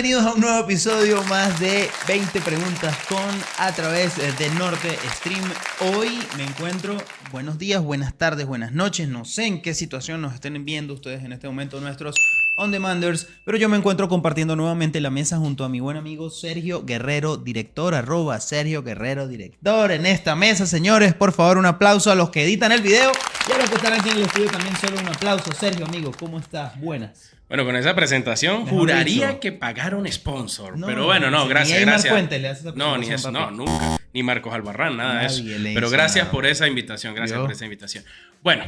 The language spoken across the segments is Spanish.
Bienvenidos a un nuevo episodio más de 20 preguntas con a través de Norte Stream. Hoy me encuentro, buenos días, buenas tardes, buenas noches, no sé en qué situación nos estén viendo ustedes en este momento nuestros on-demanders, pero yo me encuentro compartiendo nuevamente la mesa junto a mi buen amigo Sergio Guerrero, director, @Sergio Guerrero, director. En esta mesa, señores, por favor, un aplauso a los que editan el video y a los que están aquí en el estudio también, solo un aplauso. Sergio, amigo, ¿cómo estás? Buenas. Bueno, con esa presentación Mejor juraría dicho. que pagaron sponsor. No, pero bueno, no, ni gracias, Aymar gracias. Fuentes le hace esa No, ni presentación, eso, papi. no, nunca. Ni Marcos Albarrán, nada de eso. Nadie le Pero hizo gracias nada. por esa invitación, gracias ¿Vio? por esa invitación. Bueno,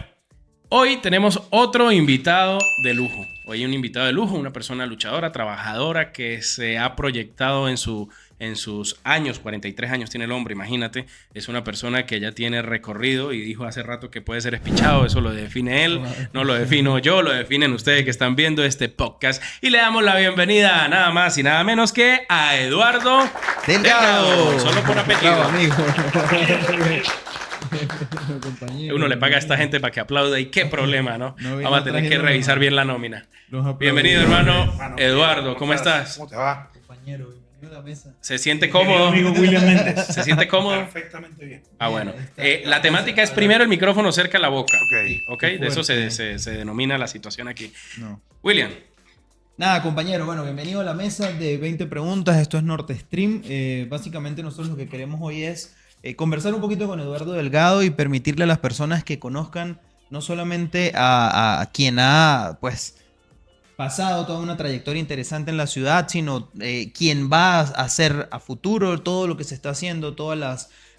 hoy tenemos otro invitado de lujo. Hoy hay un invitado de lujo, una persona luchadora, trabajadora, que se ha proyectado en sus años, 43 años tiene el hombre, imagínate. Es una persona que ya tiene recorrido y dijo hace rato que puede ser espichado, eso lo define él, no lo defino yo, lo definen ustedes que están viendo este podcast. Y le damos la bienvenida nada más y nada menos que a Eduardo Delgado. Solo por apellido. Bravo, amigo. Uno le paga a esta gente para que aplauda y qué problema, ¿no? No, Vamos a tener que revisar bien la nómina. Bienvenido, hermano. Eduardo, ¿cómo estás? ¿Cómo te va? Compañero, bienvenido a la mesa. ¿Se siente cómodo? Mi amigo William Méndez. ¿Se siente cómodo? Perfectamente bien. Ah, bueno. La temática es primero el micrófono cerca a la boca. Ok. De eso fuerte. se denomina la situación aquí. No. William, Nada, compañero, bueno, bienvenido a la mesa de 20 preguntas. Esto es Norte Stream. Básicamente nosotros lo que queremos hoy es conversar un poquito con Eduardo Delgado y permitirle a las personas que conozcan no solamente a quien ha, pues, pasado toda una trayectoria interesante en la ciudad, sino quien va a hacer a futuro todo lo que se está haciendo, todas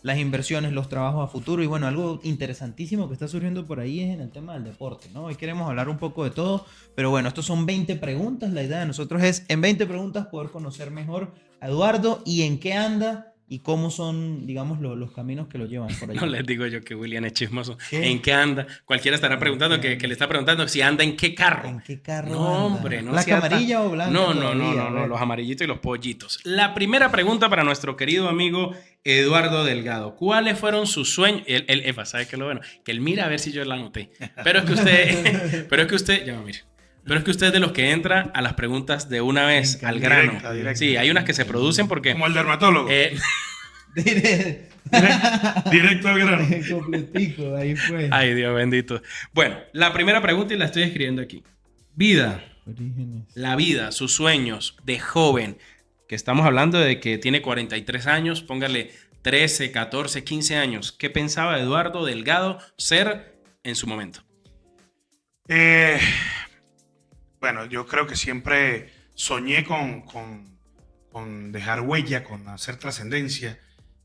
las inversiones, los trabajos a futuro. Y bueno, algo interesantísimo que está surgiendo por ahí es en el tema del deporte, ¿no? Hoy queremos hablar un poco de todo, pero bueno, estos son 20 preguntas. La idea de nosotros es en 20 preguntas poder conocer mejor a Eduardo y en qué anda y cómo son, digamos, los caminos que lo llevan por ahí. no les digo yo que William es chismoso. ¿Qué? ¿En qué anda? Cualquiera estará preguntando que le está preguntando si anda en qué carro. ¿En qué carro No, anda? hombre, no ¿Blanca sea tan- amarilla o blanca? No, todavía? A ver. los amarillitos y los pollitos. La primera pregunta para nuestro querido amigo Eduardo Delgado. ¿Cuáles fueron sus sueños? Epa, ¿sabe qué es lo bueno? Que él mira a ver si yo la anoté. Pero es que usted, ya mire. Pero es que usted es de los que entra a las preguntas de una vez, al grano. Directa. Sí, hay unas que se producen porque... Como el dermatólogo. Directo al grano. Completico, ahí fue. Ay, Dios bendito. Bueno, la primera pregunta y la estoy escribiendo aquí. Vida. Orígenes. La vida, sus sueños de joven, que estamos hablando de que tiene 43 años, póngale 13, 14, 15 años. ¿Qué pensaba Eduardo Delgado ser en su momento? Bueno, yo creo que siempre soñé con dejar huella, con hacer trascendencia.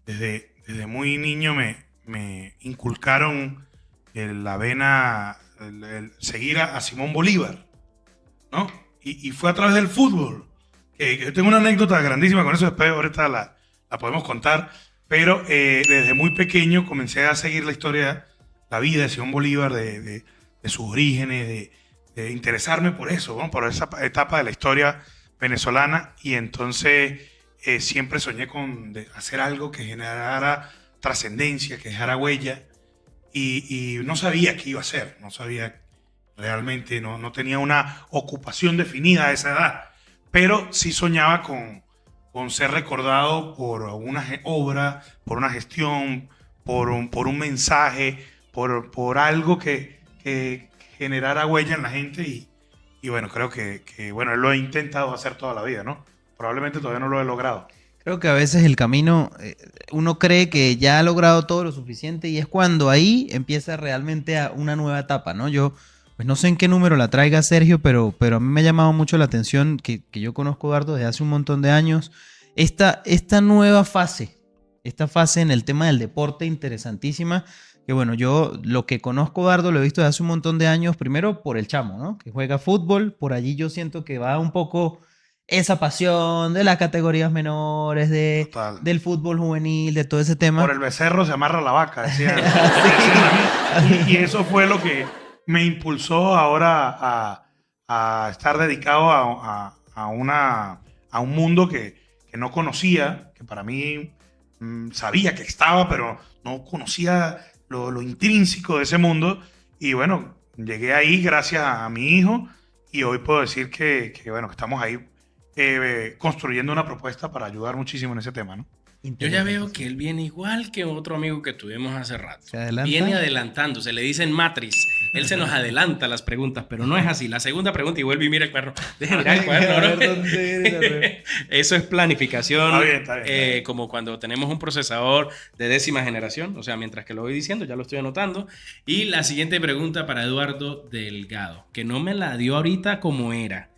Desde muy niño me inculcaron la vena, el seguir a Simón Bolívar, ¿no? Y fue a través del fútbol. Que yo tengo una anécdota grandísima con eso, después ahorita la podemos contar, pero desde muy pequeño comencé a seguir la historia, la vida de Simón Bolívar, de sus orígenes, de interesarme por eso, ¿no? Por esa etapa de la historia venezolana, y entonces siempre soñé con hacer algo que generara trascendencia, que dejara huella, y no sabía qué iba a hacer, no sabía realmente, no tenía una ocupación definida a esa edad, pero sí soñaba con ser recordado por una obra, por una gestión, por un mensaje, por algo que generara huella en la gente, y bueno, creo que bueno, lo he intentado hacer toda la vida, ¿no? Probablemente todavía no lo he logrado. Creo que a veces el camino, uno cree que ya ha logrado todo lo suficiente y es cuando ahí empieza realmente una nueva etapa, ¿no? Yo, pues no sé en qué número la traiga Sergio, pero a mí me ha llamado mucho la atención que yo conozco a Eduardo desde hace un montón de años. Esta nueva fase, esta fase en el tema del deporte interesantísima, que bueno, yo lo que conozco a Eduardo lo he visto desde hace un montón de años, primero por el chamo, ¿no? Que juega fútbol, por allí yo siento que va un poco esa pasión de las categorías menores, Total. del fútbol juvenil, de todo ese tema. Por el becerro se amarra la vaca, decía. Y eso fue lo que me impulsó ahora a estar dedicado a un mundo que no conocía, que para mí sabía que estaba, pero no conocía lo intrínseco de ese mundo. Y bueno, llegué ahí gracias a mi hijo, y hoy puedo decir que bueno, que estamos ahí construyendo una propuesta para ayudar muchísimo en ese tema, ¿no? Yo ya veo que él viene igual que otro amigo que tuvimos hace rato. ¿Se adelanta? Viene adelantando, se le dice en Matrix. Él se nos adelanta las preguntas, pero no es así. La segunda pregunta y vuelve y mira el cuaderno. Deja mirar el cuaderno, ¿no? Eso es planificación. Está bien. Como cuando tenemos un procesador de 10ª generación. O sea, mientras que lo voy diciendo, ya lo estoy anotando. Y la siguiente pregunta para Eduardo Delgado, que no me la dio ahorita como era.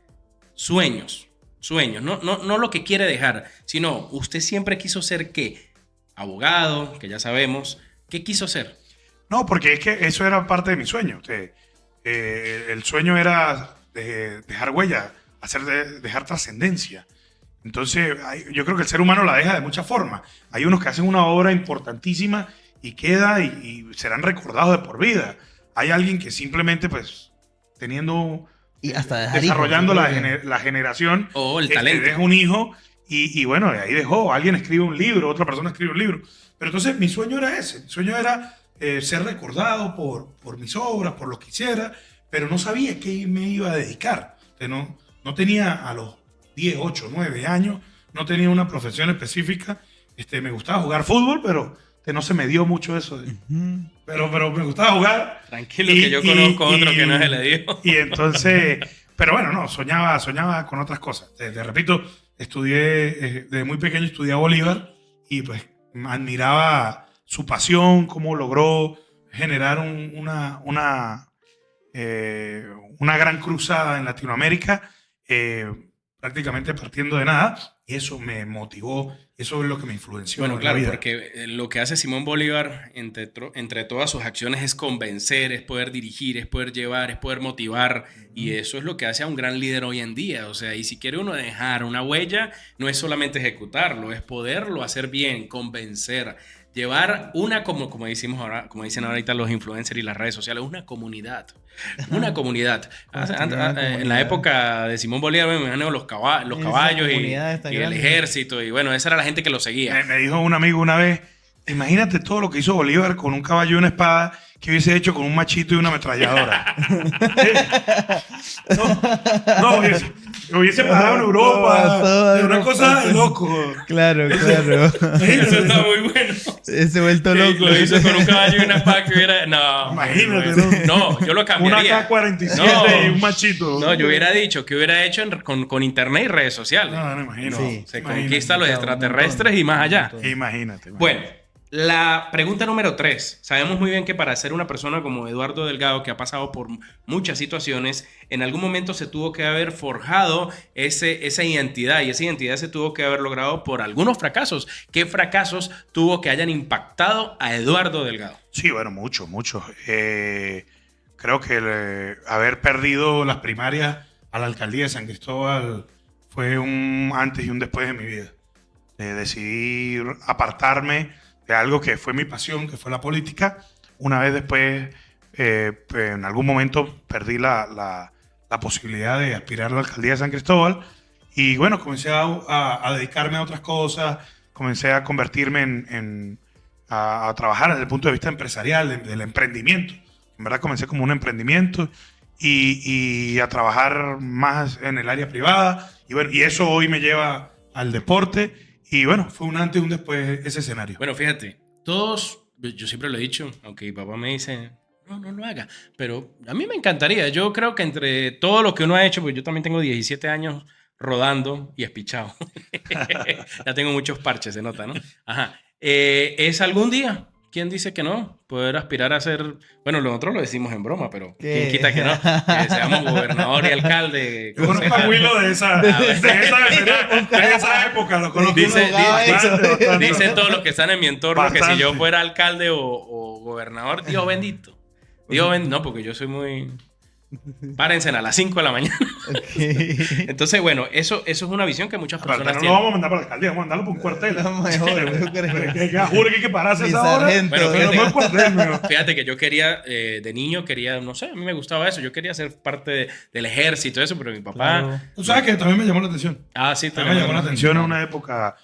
Sueños. No lo que quiere dejar, sino usted siempre quiso ser ¿qué? Abogado, que ya sabemos. ¿Qué quiso ser? No, porque es que eso era parte de mi sueño. El sueño era dejar huella, dejar trascendencia. Entonces, yo creo que el ser humano la deja de muchas formas. Hay unos que hacen una obra importantísima y queda y serán recordados de por vida. Hay alguien que simplemente, pues, teniendo... Y hasta dejar desarrollando hijos, la generación. O el talento. Deja un hijo y bueno, ahí dejó. Alguien escribe un libro, otra persona escribe un libro. Pero entonces mi sueño era ese. Mi sueño era ser recordado por mis obras, por lo que hiciera, pero no sabía qué me iba a dedicar. No tenía a los 10, 8, 9 años, no tenía una profesión específica. Me gustaba jugar fútbol, pero no se me dio mucho eso. Pero me gustaba jugar. Tranquilo, que yo conozco otro que no se le dio. Y entonces, pero bueno, no, soñaba con otras cosas. Te repito, estudié, desde muy pequeño estudié a Bolívar y pues admiraba su pasión, cómo logró generar una gran cruzada en Latinoamérica, prácticamente partiendo de nada, y eso me motivó, eso es lo que me influenció. Bueno, en claro, la vida. porque lo que hace Simón Bolívar entre todas sus acciones es convencer, es poder dirigir, es poder llevar, es poder motivar, y eso es lo que hace a un gran líder hoy en día. O sea, y si quiere uno dejar una huella, no es solamente ejecutarlo, es poderlo hacer bien, convencer, llevar como decimos ahora, como dicen ahorita los influencers y las redes sociales, una comunidad. Una comunidad. En la época de Simón Bolívar, me imagino los caballos y el ejército, y bueno, esa era la gente que lo seguía. Me dijo un amigo una vez, imagínate todo lo que hizo Bolívar con un caballo y una espada que hubiese hecho con un machito y una ametralladora. No, hubiese pasado en Europa, de una cosa de loco. Claro. Eso está muy bueno. Ese vuelto loco. Lo hizo con un caballo y una espada que hubiera... No, imagínate, no, yo lo cambiaría. Una K-47 y un machito. No, yo hubiera dicho que hubiera hecho con internet y redes sociales. No, imagino. Sí. Se conquista a los extraterrestres y más allá. Imagínate. Bueno, la pregunta número 3. Sabemos muy bien que para ser una persona como Eduardo Delgado, que ha pasado por muchas situaciones, en algún momento se tuvo que haber forjado esa identidad, y esa identidad se tuvo que haber logrado por algunos fracasos. ¿Qué fracasos tuvo que hayan impactado a Eduardo Delgado? Sí, bueno, mucho. Creo que haber perdido las primarias a la alcaldía de San Cristóbal fue un antes y un después de mi vida. Decidí apartarme de algo que fue mi pasión, que fue la política. Una vez después, en algún momento perdí la posibilidad de aspirar a la alcaldía de San Cristóbal, y bueno, comencé a dedicarme a otras cosas, comencé a convertirme a trabajar desde el punto de vista empresarial, del emprendimiento. En verdad comencé como un emprendimiento y a trabajar más en el área privada, y bueno, y eso hoy me lleva al deporte. Y bueno, fue un antes y un después ese escenario. Bueno, fíjate, todos, yo siempre lo he dicho, aunque mi papá me dice, no lo haga, pero a mí me encantaría. Yo creo que entre todo lo que uno ha hecho, pues yo también tengo 17 años rodando y espichado. Ya tengo muchos parches, se nota, ¿no? Ajá. Es algún día, ¿quién dice que no? Poder aspirar a ser, bueno, nosotros lo decimos en broma, pero ¿quién quita que no? Que seamos gobernador y alcalde. Yo conozco a Willow de esa época, lo conozco. Dice Bastante. todos los que están en mi entorno Bastante. que si yo fuera alcalde o gobernador, Dios bendito. No, porque yo soy muy... Párense a las 5 de la mañana. Entonces, bueno, eso es una visión que muchas personas No lo tienen. vamos a mandar para la alcaldía, vamos a mandarlo por un cuartel. Juro que hay que pararse Mi esa hora. sargento. Bueno, Pero no es cuartel, mío. Fíjate que yo quería, de niño quería, no sé, a mí me gustaba eso. Yo quería ser parte del ejército, eso, pero mi papá... Claro. Tú sabes que también me llamó la atención. Sí, También me llamó la atención en una época.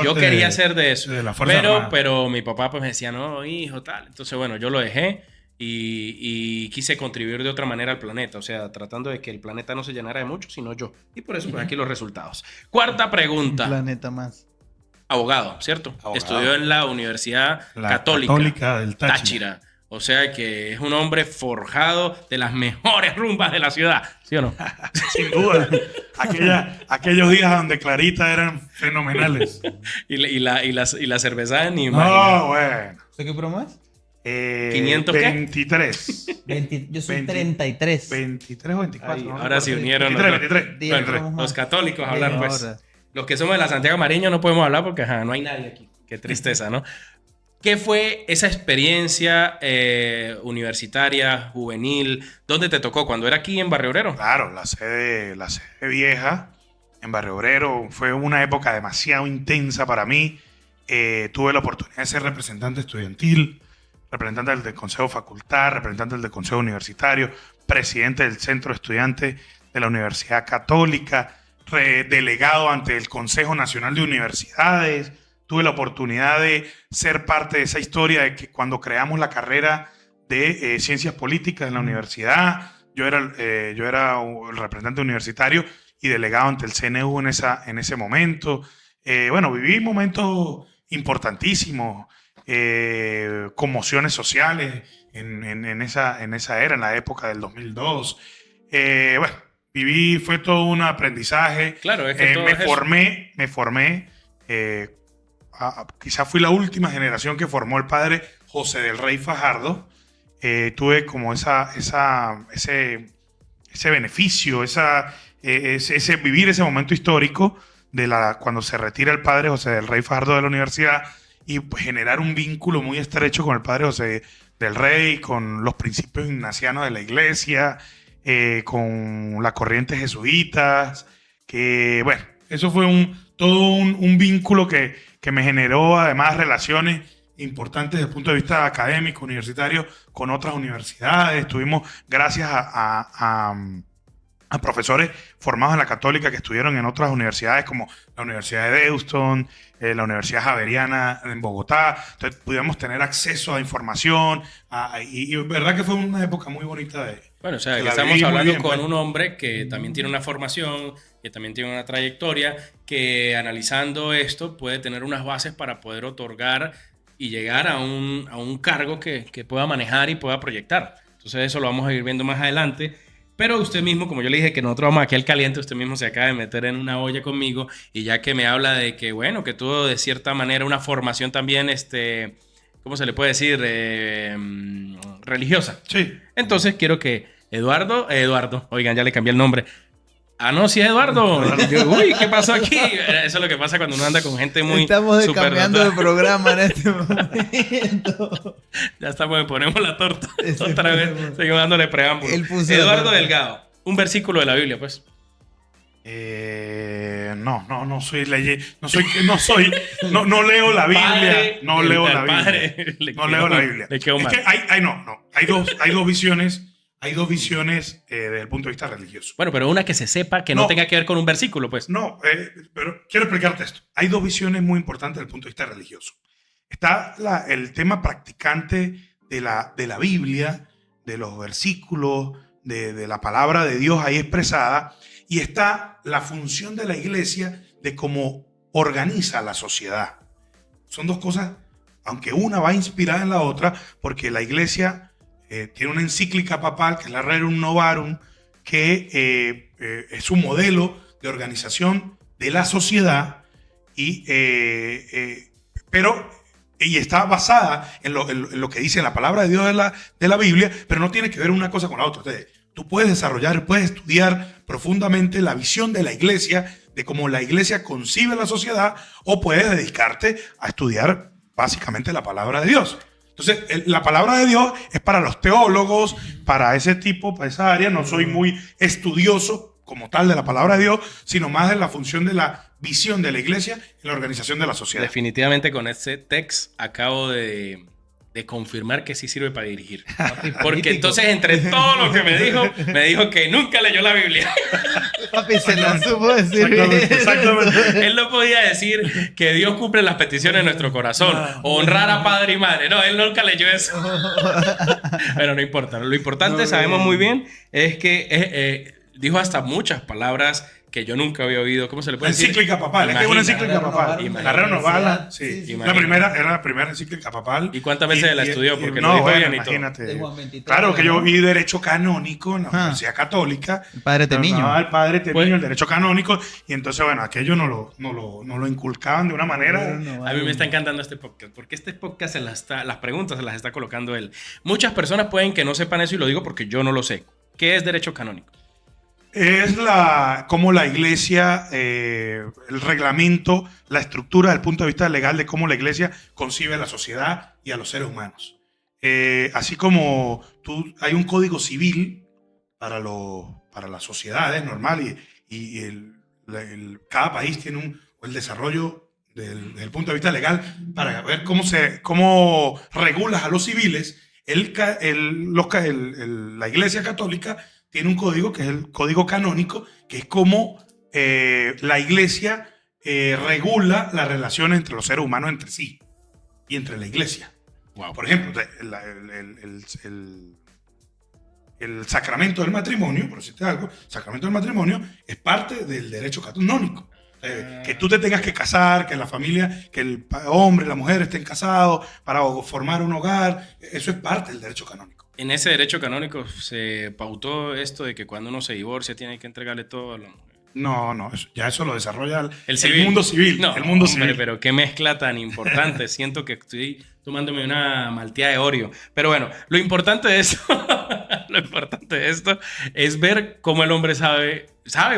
Yo quería ser de eso. de la Fuerza Armada. Pero mi papá pues me decía, no, hijo, tal. Entonces, bueno, yo lo dejé. y quise contribuir de otra manera al planeta, o sea, tratando de que el planeta no se llenara de mucho, sino yo. Y por eso, pues aquí los resultados. Cuarta Un pregunta. planeta más. Abogado, ¿cierto? Abogado. Estudió en la Universidad La Católica del Táchira. Táchira. O sea que es un hombre forjado de las mejores rumbas de la ciudad, ¿sí o no? Sin duda. Aquellos días donde Clarita eran fenomenales. y la cerveza ni No, imagino. bueno. ¿Usted qué promo es? 500 qué? 23. Yo soy 20. 33. 23 o 24. Ay, no ahora recuerdo. se unieron 23, los- 23. 10 Bueno, los católicos a hablar, Bien, pues. ahora. Los que somos de la Santiago Mariño no podemos hablar porque no hay nadie aquí. Qué tristeza, ¿no? ¿Qué fue esa experiencia universitaria, juvenil? ¿Dónde te tocó? ¿Cuando era aquí en Barrio Obrero? Claro, la sede vieja en Barrio Obrero fue una época demasiado intensa para mí. Tuve la oportunidad de ser representante estudiantil, representante del Consejo Facultad, representante del Consejo Universitario, presidente del Centro de Estudiantes de la Universidad Católica, delegado ante el Consejo Nacional de Universidades. Tuve la oportunidad de ser parte de esa historia de que cuando creamos la carrera de Ciencias Políticas en la universidad, yo era el representante universitario y delegado ante el CNU en ese momento. Bueno, viví momentos importantísimos, conmociones sociales en esa era, en la época del 2002. Bueno, fue todo un aprendizaje. Claro, es que todo me es eso. formé. Quizás fui la última generación que formó el padre José del Rey Fajardo. Tuve como ese beneficio, vivir ese momento histórico cuando se retira el padre José del Rey Fajardo de la universidad y pues, generar un vínculo muy estrecho con el padre José del Rey, con los principios ignacianos de la iglesia, con la corriente jesuitas, que bueno, eso fue todo un vínculo que me generó además relaciones importantes desde el punto de vista académico, universitario, con otras universidades. Tuvimos, gracias a profesores formados en la Católica que estuvieron en otras universidades como la Universidad de Deusto, la Universidad Javeriana en Bogotá. Entonces pudimos tener acceso a información y verdad que fue una época muy bonita Bueno, o sea, que que la estamos viví muy hablando bien, con pues. un hombre que también tiene una formación, que también tiene una trayectoria, que analizando esto puede tener unas bases para poder otorgar y llegar a un cargo que pueda manejar y pueda proyectar. Entonces eso lo vamos a ir viendo más adelante. Pero usted mismo, como yo le dije que nosotros vamos aquí al caliente, usted mismo se acaba de meter en una olla conmigo y ya que me habla de que, bueno, que tuvo de cierta manera una formación también, ¿cómo se le puede decir? Religiosa. Sí. Entonces quiero que Eduardo, oigan, ya le cambié el nombre. Ah, no, sí es Eduardo. Uy, ¿qué pasó aquí? Eso es lo que pasa cuando uno anda con gente muy Estamos súper cambiando de dotada. programa en este momento. Ya estamos, ponemos la torta. Ese Otra vez, ponemos. seguimos dándole preámbulo. Él puso la Eduardo torta. Delgado, un versículo de la Biblia, pues. No leo la Biblia, Padre, no leo el la Biblia. padre le No quedó- leo la Biblia. Le quedó Es mal. que hay dos visiones, desde el punto de vista religioso. Bueno, pero una que se sepa que no No. tenga que ver con un versículo, pues. No, pero quiero explicarte esto. Hay dos visiones muy importantes desde el punto de vista religioso. Está el tema practicante de la Biblia, de los versículos, de la palabra de Dios ahí expresada, y está la función de la iglesia de cómo organiza la sociedad. Son dos cosas, aunque una va inspirada en la otra, porque la iglesia tiene una encíclica papal, que es la Rerum Novarum, que es un modelo de organización de la sociedad, y está basada en lo que dice la palabra de Dios de la Biblia, pero no tiene que ver una cosa con la otra. Entonces, tú puedes desarrollar, puedes estudiar profundamente la visión de la iglesia, de cómo la iglesia concibe la sociedad, o puedes dedicarte a estudiar básicamente la palabra de Dios. Entonces, la palabra de Dios es para los teólogos, para ese tipo, para esa área. No soy muy estudioso como tal de la palabra de Dios, sino más de la función de la visión de la iglesia en la organización de la sociedad. Definitivamente con este text acabo de de confirmar que sí sirve para dirigir. Papi, Porque político. entonces, entre todo lo que me dijo que nunca leyó la Biblia. Papi, se la supo decir. Exactamente. Él no podía decir que Dios cumple las peticiones de nuestro corazón, o honrar a padre y madre. No, él nunca leyó eso. Pero no importa. Lo importante, No, sabemos muy bien, es que dijo hasta muchas palabras que yo nunca había oído. ¿Cómo se le puede decir? Encíclica papal, es que es una Imagina. encíclica papal. Imagina. La renovala, Sí, sí. sí, La imagina. primera, era la primera encíclica papal. ¿Y cuántas veces la estudió? Porque lo no, dijo bueno, bien y todo. imagínate. De Juan 23, Claro que yo ¿no? vi Derecho Canónico en la Ajá. Universidad Católica. El padre Temiño. El padre Temiño, Pues- el Derecho Canónico. Y entonces, bueno, aquello no lo inculcaban de una manera. A mí me está encantando este podcast, porque este podcast las preguntas se las está colocando él. Muchas personas pueden que no sepan eso y lo digo porque yo no lo sé. ¿Qué es derecho canónico? Es como la iglesia, el reglamento, la estructura desde el punto de vista legal de cómo la iglesia concibe a la sociedad y a los seres humanos. Así como hay un código civil para las sociedades normal y cada país tiene el desarrollo desde el punto de vista legal para ver cómo regulas a los civiles. La iglesia católica tiene un código que es el código canónico, que es como la iglesia regula las relaciones entre los seres humanos entre sí y entre la iglesia. Wow. Por ejemplo, el sacramento del matrimonio, por decirte algo, el sacramento del matrimonio es parte del derecho canónico. Que tú te tengas que casar, que la familia, que el hombre y la mujer estén casados para formar un hogar, eso es parte del derecho canónico. En ese derecho canónico se pautó esto de que cuando uno se divorcia tiene que entregarle todo a la mujer. No, eso lo desarrolla el civil. mundo civil. No, el mundo hombre, civil. pero qué mezcla tan importante. Siento que estoy tomándome una malteada de Oreo. Pero bueno, lo importante de esto, lo importante de esto es ver cómo el hombre sabe,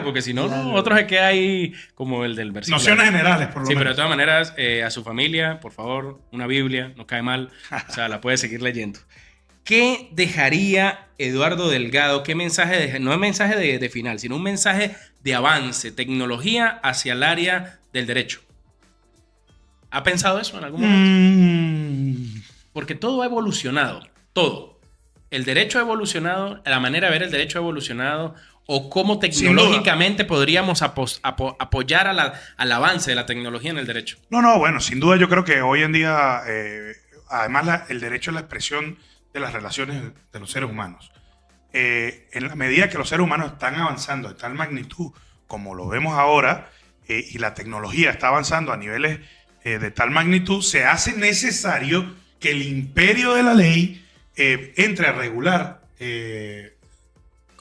porque si no, Claro. otro se queda ahí como el del versículo. Nociones generales, por lo Sí, pero de menos. todas maneras, a su familia, por favor, una Biblia, no cae mal. O sea, la puede seguir leyendo. ¿Qué dejaría Eduardo Delgado? ¿Qué mensaje no es mensaje de final, sino un mensaje de avance, tecnología hacia el área del derecho? ¿Ha pensado eso en algún momento? Porque todo ha evolucionado, todo. El derecho ha evolucionado, la manera de ver el derecho ha evolucionado, o cómo tecnológicamente podríamos apoyar al avance de la tecnología en el derecho. No, bueno, sin duda yo creo que hoy en día, además el derecho es la expresión de las relaciones de los seres humanos. En la medida que los seres humanos están avanzando de tal magnitud como lo vemos ahora, y la tecnología está avanzando a niveles de tal magnitud, se hace necesario que el imperio de la ley entre a regular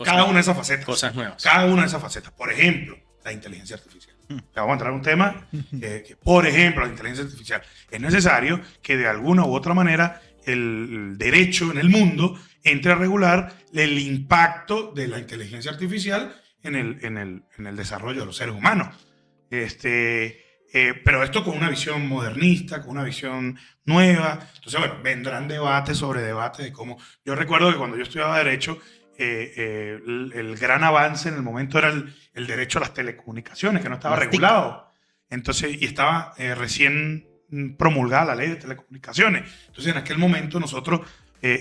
cada una de esas facetas. Cosas nuevas. Cada una de esas facetas. Por ejemplo, la inteligencia artificial. Ya vamos a entrar en un tema por ejemplo, la inteligencia artificial. Es necesario que de alguna u otra manera el derecho en el mundo entre a regular el impacto de la inteligencia artificial en el desarrollo de los seres humanos. Pero esto con una visión modernista, con una visión nueva. Entonces, bueno, vendrán debates sobre debates de cómo... Yo recuerdo que cuando yo estudiaba Derecho, el gran avance en el momento era el derecho a las telecomunicaciones, que no estaba regulado. Entonces, y estaba recién promulgada la ley de telecomunicaciones. Entonces, en aquel momento nosotros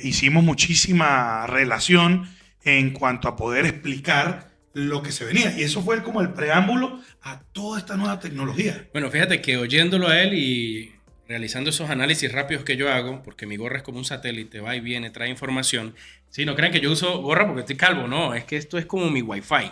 hicimos muchísima relación en cuanto a poder explicar lo que se venía. Y eso fue como el preámbulo a toda esta nueva tecnología. Bueno, fíjate que oyéndolo a él y realizando esos análisis rápidos que yo hago, porque mi gorra es como un satélite, va y viene, trae información. Sí, no crean que yo uso gorra porque estoy calvo, no, es que esto es como mi wifi.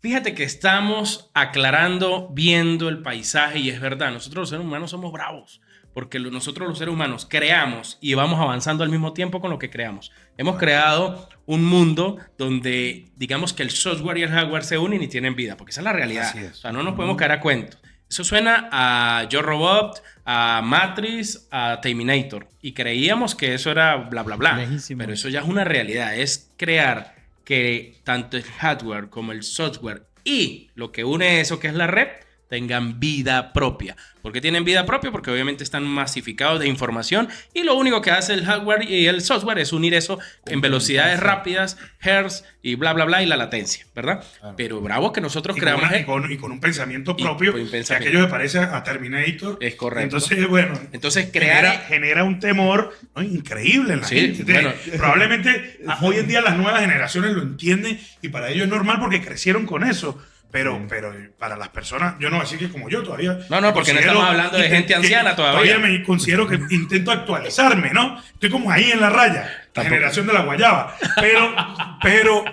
Fíjate que estamos aclarando, viendo el paisaje y es verdad, nosotros los seres humanos somos bravos, porque nosotros los seres humanos creamos y vamos avanzando al mismo tiempo con lo que creamos. Hemos creado un mundo donde digamos que el software y el hardware se unen y tienen vida, porque esa es la realidad. Así es. O sea, no nos podemos caer a cuentos. Eso suena a Yo Robot, a Matrix, a Terminator. Y creíamos que eso era bla, bla, bla. Lejísimo. Pero eso ya es una realidad. Es crear que tanto el hardware como el software y lo que une eso, que es la red, tengan vida propia. ¿Por qué tienen vida propia? Porque obviamente están masificados de información y lo único que hace el hardware y el software es unir eso en velocidades rápidas, hertz y bla, bla, bla, y la latencia, ¿verdad? Claro. Pero bravo que nosotros Y creamos... y con un pensamiento Y propio, con un que pensamiento. aquello me parece a Terminator. Es correcto. Entonces, bueno, Entonces, crear... genera un temor, ¿no?, increíble en la Sí, gente. bueno. Probablemente hoy en día las nuevas generaciones lo entienden y para ellos es normal porque crecieron con eso. Pero para las personas, yo no voy a decir que como yo todavía. No, porque no estamos hablando de gente anciana todavía. Todavía me considero que intento actualizarme, ¿no? Estoy como ahí en la raya, la Tampoco. generación de la guayaba. Pero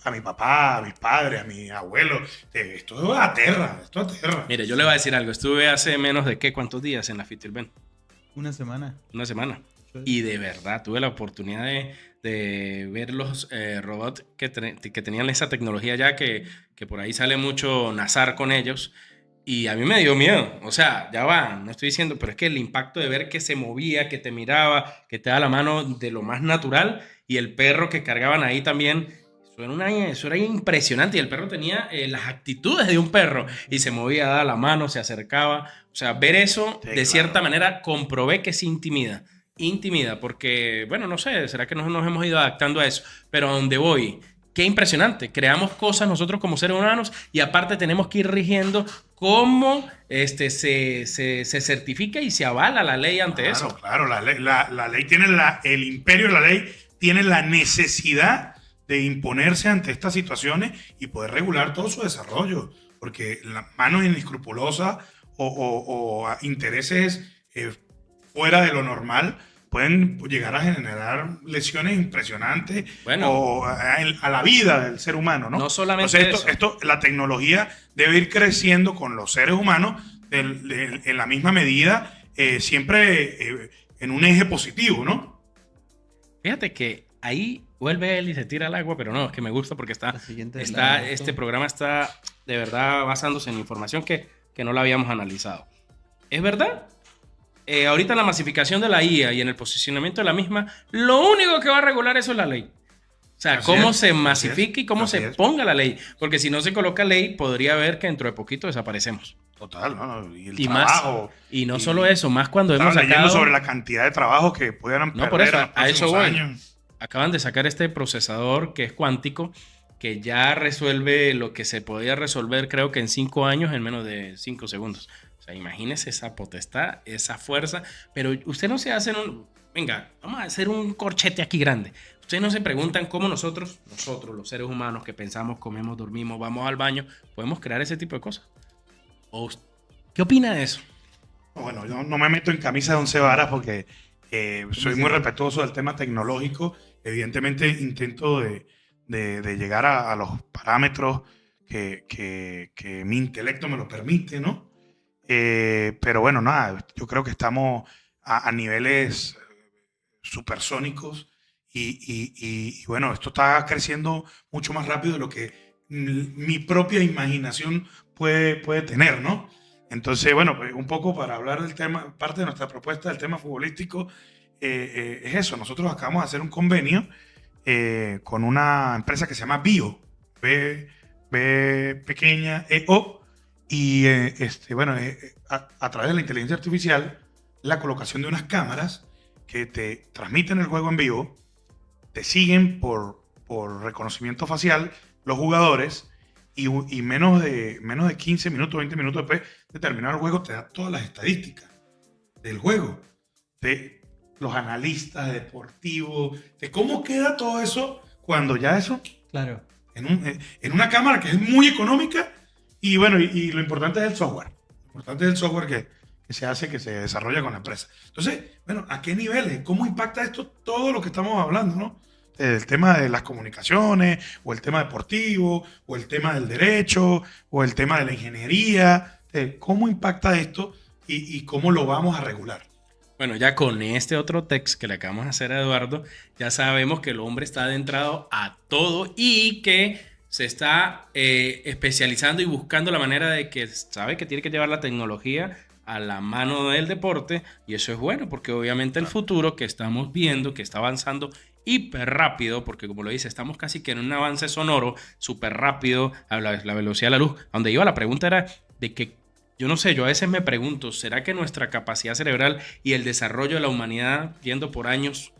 a mi papá, a mis padres, a mi abuelo, esto aterra. Mire, yo le voy a decir algo. Estuve hace menos de ¿cuántos días en la Fitilben? Una semana. Una semana. Y de verdad tuve la oportunidad de ver los robots que tenían esa tecnología ya, que por ahí sale mucho Nazar con ellos. Y a mí me dio miedo. O sea, ya va, no estoy diciendo, pero es que el impacto de ver que se movía, que te miraba, que te daba la mano de lo más natural, y el perro que cargaban ahí también, eso era impresionante. Y el perro tenía las actitudes de un perro y se movía, daba la mano, se acercaba. O sea, ver eso Sí, de cierta manera comprobé que se intimida, porque, bueno, no sé, será que nos hemos ido adaptando a eso, pero a donde voy, qué impresionante, creamos cosas nosotros como seres humanos y aparte tenemos que ir rigiendo cómo se certifica y se avala la ley ante eso. Claro, la ley tiene el imperio de la ley tiene la necesidad de imponerse ante estas situaciones y poder regular todo su desarrollo, porque las manos inescrupulosas o intereses fuera de lo normal pueden llegar a generar lesiones impresionantes, Bueno, o a la vida del ser humano, ¿no? No solamente Entonces, la tecnología debe ir creciendo con los seres humanos en la misma medida, siempre en un eje positivo, ¿no? fíjate que ahí vuelve él y se tira al agua, pero no, es que me gusta porque este programa está de verdad basándose en información que no la habíamos analizado. ¿Es verdad? Ahorita la masificación de la IA y en el posicionamiento de la misma, lo único que va a regular eso es la ley. O sea, Así cómo es, se así masifique es, y cómo así se es. ponga la ley. Porque si no se coloca ley, podría haber que dentro de poquito desaparecemos. Total, ¿no? Y el Y trabajo. y no solo eso, más cuando Estaba hemos leyendo sacado... sobre la cantidad de trabajo que pudieran No, por perder eso, en los a eso próximos voy. años. Acaban de sacar este procesador que es cuántico, que ya resuelve lo que se podía resolver, creo que en 5 años, en menos de 5 segundos. O sea, imagínese esa potestad, esa fuerza. Pero usted no se hace venga, vamos a hacer un corchete aquí grande. Ustedes no se preguntan cómo nosotros, los seres humanos que pensamos, comemos, dormimos, vamos al baño, podemos crear ese tipo de cosas. ¿Qué opina de eso? Bueno, yo no me meto en camisa de 11 varas porque soy muy respetuoso del tema tecnológico. Evidentemente intento de llegar a los parámetros que mi intelecto me lo permite, ¿no? Pero bueno, nada, yo creo que estamos a niveles supersónicos y bueno, esto está creciendo mucho más rápido de lo que mi propia imaginación puede tener, ¿no? Entonces, bueno, pues un poco para hablar del tema, parte de nuestra propuesta del tema futbolístico, es eso. Nosotros acabamos de hacer un convenio con una empresa que se llama Bio, B pequeña, EO, y bueno, a través de la inteligencia artificial, la colocación de unas cámaras que te transmiten el juego en vivo, te siguen por reconocimiento facial los jugadores, y menos de 15 minutos, 20 minutos después de terminar el juego, te da todas las estadísticas del juego, de los analistas deportivos, de cómo queda todo eso cuando ya eso, Claro. en una cámara que es muy económica, y bueno, y lo importante es el software. Lo importante es el software que se hace, que se desarrolla con la empresa. Entonces, bueno, ¿a qué niveles? ¿Cómo impacta esto todo lo que estamos hablando, no? El tema de las comunicaciones, o el tema deportivo, o el tema del derecho, o el tema de la ingeniería. ¿Cómo impacta esto y cómo lo vamos a regular? Bueno, ya con este otro text que le acabamos de hacer a Eduardo, ya sabemos que el hombre está adentrado a todo y que se está especializando y buscando la manera de que sabe que tiene que llevar la tecnología a la mano del deporte, y eso es bueno porque obviamente el futuro que estamos viendo, que está avanzando hiper rápido, porque como lo dice, estamos casi que en un avance sonoro, súper rápido, a la velocidad de la luz. A donde iba la pregunta era de que, yo no sé, yo a veces me pregunto, ¿será que nuestra capacidad cerebral y el desarrollo de la humanidad, yendo por años,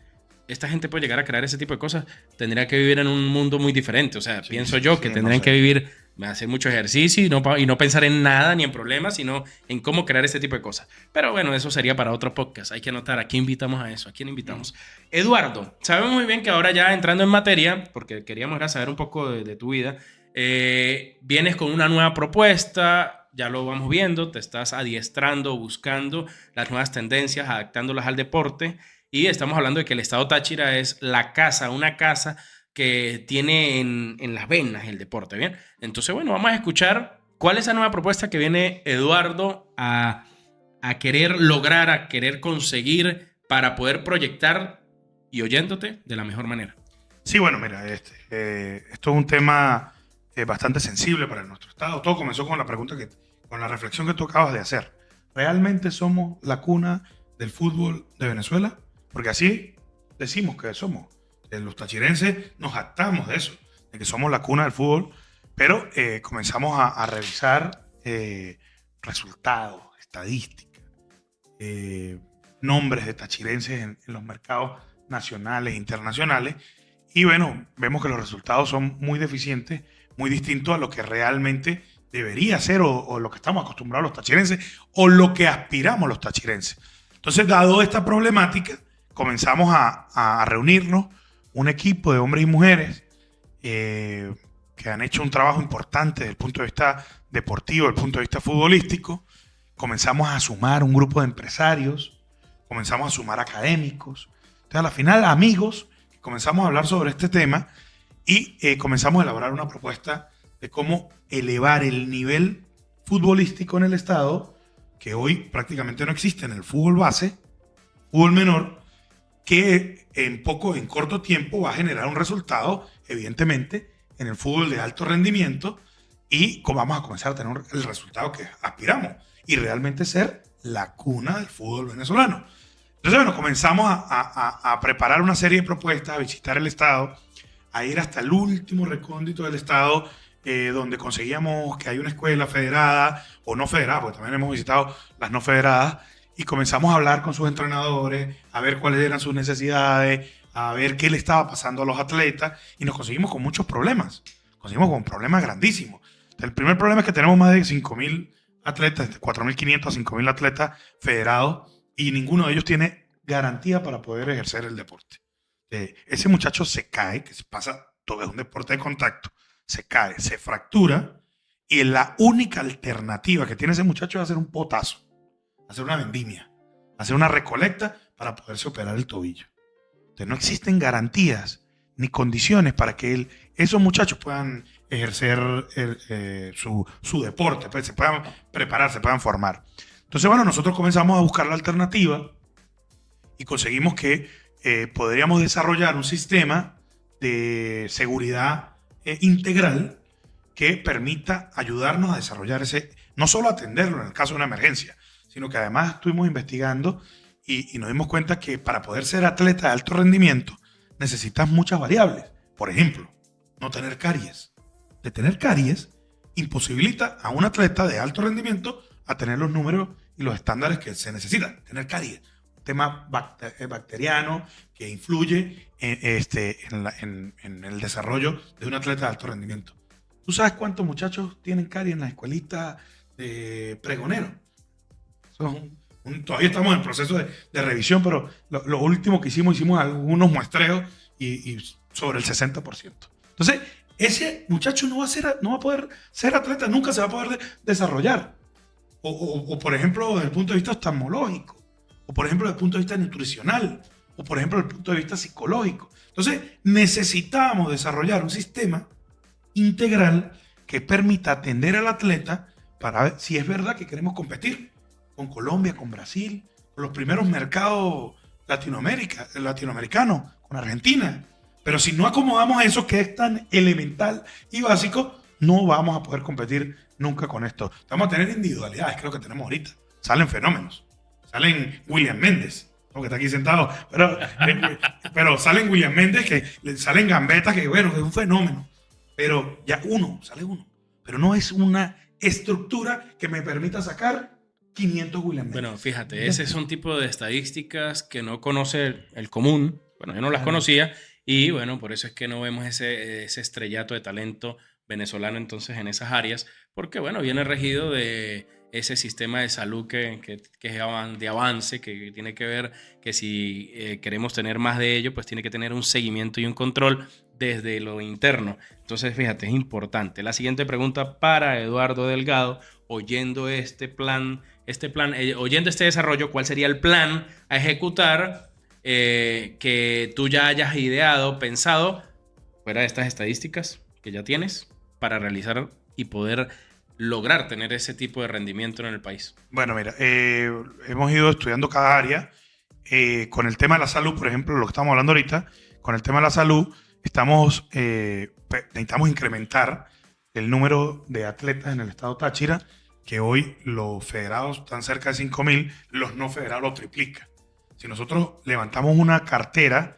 esta gente puede llegar a crear ese tipo de cosas? Tendría que vivir en un mundo muy diferente. O sea, Sí, pienso sí, yo sí, que no tendrían sé. que vivir, hacer mucho ejercicio y no pensar en nada ni en problemas, sino en cómo crear ese tipo de cosas. Pero bueno, eso sería para otro podcast. Hay que anotar a quién invitamos a eso, a quién invitamos. Eduardo, sabemos muy bien que ahora ya entrando en materia, porque queríamos era saber un poco de tu vida, vienes con una nueva propuesta, ya lo vamos viendo, te estás adiestrando, buscando las nuevas tendencias, adaptándolas al deporte. Y estamos hablando de que el estado Táchira es la casa, una casa que tiene en las venas el deporte, ¿bien? Entonces, bueno, vamos a escuchar cuál es esa nueva propuesta que viene Eduardo a querer lograr, a querer conseguir para poder proyectar y oyéndote de la mejor manera. Sí, bueno, mira, esto es un tema bastante sensible para nuestro estado. Todo comenzó con la con la reflexión que tú acabas de hacer. ¿Realmente somos la cuna del fútbol de Venezuela? Porque así decimos que somos. Los tachirenses nos jactamos de eso, de que somos la cuna del fútbol, pero comenzamos a revisar resultados, estadísticas, nombres de tachirenses en los mercados nacionales e internacionales. Y bueno, vemos que los resultados son muy deficientes, muy distintos a lo que realmente debería ser o lo que estamos acostumbrados los tachirenses o lo que aspiramos los tachirenses. Entonces, dado esta problemática, comenzamos a reunirnos un equipo de hombres y mujeres que han hecho un trabajo importante desde el punto de vista deportivo, desde el punto de vista futbolístico. Comenzamos a sumar un grupo de empresarios, comenzamos a sumar académicos. Entonces, a la final, amigos, comenzamos a hablar sobre este tema y comenzamos a elaborar una propuesta de cómo elevar el nivel futbolístico en el estado, que hoy prácticamente no existe en el fútbol base, fútbol menor, que en corto tiempo va a generar un resultado, evidentemente, en el fútbol de alto rendimiento y vamos a comenzar a tener el resultado que aspiramos y realmente ser la cuna del fútbol venezolano. Entonces, bueno, comenzamos a preparar una serie de propuestas, a visitar el estado, a ir hasta el último recóndito del estado, donde conseguíamos que hay una escuela federada o no federada, porque también hemos visitado las no federadas, y comenzamos a hablar con sus entrenadores, a ver cuáles eran sus necesidades, a ver qué le estaba pasando a los atletas, y nos conseguimos con muchos problemas. Conseguimos con problemas grandísimos. El primer problema es que tenemos más de 5.000 atletas, de 4.500 a 5.000 atletas federados, y ninguno de ellos tiene garantía para poder ejercer el deporte. Ese muchacho se cae, que se pasa, todo es un deporte de contacto, se cae, se fractura, y la única alternativa que tiene ese muchacho es hacer un potazo, hacer una vendimia, hacer una recolecta para poderse operar el tobillo. Entonces no existen garantías ni condiciones para que esos muchachos puedan ejercer su deporte, pues, se puedan preparar, se puedan formar. Entonces, bueno, nosotros comenzamos a buscar la alternativa y conseguimos que podríamos desarrollar un sistema de seguridad integral que permita ayudarnos a desarrollar no solo atenderlo en el caso de una emergencia, sino que además estuvimos investigando y nos dimos cuenta que para poder ser atleta de alto rendimiento necesitas muchas variables. Por ejemplo, no tener caries. De tener caries imposibilita a un atleta de alto rendimiento a tener los números y los estándares que se necesitan. Tener caries, un tema bacteriano que influye en el desarrollo de un atleta de alto rendimiento. ¿Tú sabes cuántos muchachos tienen caries en la escuelita de pregonero? Todavía estamos en proceso de revisión, pero lo último que hicimos algunos muestreos y sobre el 60%. Entonces, ese muchacho no va a poder ser atleta, nunca se va a poder desarrollar. O por ejemplo, desde el punto de vista oftalmológico, o por ejemplo, desde el punto de vista nutricional, o por ejemplo, desde el punto de vista psicológico. Entonces, necesitamos desarrollar un sistema integral que permita atender al atleta para ver si es verdad que queremos competir con Colombia, con Brasil, con los primeros mercados latinoamericanos, con Argentina. Pero si no acomodamos eso que es tan elemental y básico, no vamos a poder competir nunca con esto. Vamos a tener individualidades, que es lo que tenemos ahorita. Salen fenómenos. Salen William Méndez, que está aquí sentado. Pero pero salen William Méndez, que le salen Gambetta, que bueno, que es un fenómeno. Pero ya sale uno. Pero no es una estructura que me permita sacar 500 William Méndez. Bueno, fíjate, ese es un tipo de estadísticas que no conoce el común. Bueno, yo no las conocía y bueno, por eso es que no vemos ese estrellato de talento venezolano entonces en esas áreas, porque bueno, viene regido de ese sistema de salud que es de avance, que tiene que ver que si queremos tener más de ello, pues tiene que tener un seguimiento y un control desde lo interno. Entonces, fíjate, es importante. La siguiente pregunta para Eduardo Delgado, oyendo oyendo este desarrollo, ¿cuál sería el plan a ejecutar que tú ya hayas ideado, pensado, fuera de estas estadísticas que ya tienes, para realizar y poder lograr tener ese tipo de rendimiento en el país? Bueno, mira, hemos ido estudiando cada área. Con el tema de la salud, por ejemplo, lo que estamos hablando ahorita, con el tema de la salud, necesitamos incrementar el número de atletas en el estado Táchira, que hoy los federados están cerca de 5.000, los no federados lo triplican. Si nosotros levantamos una cartera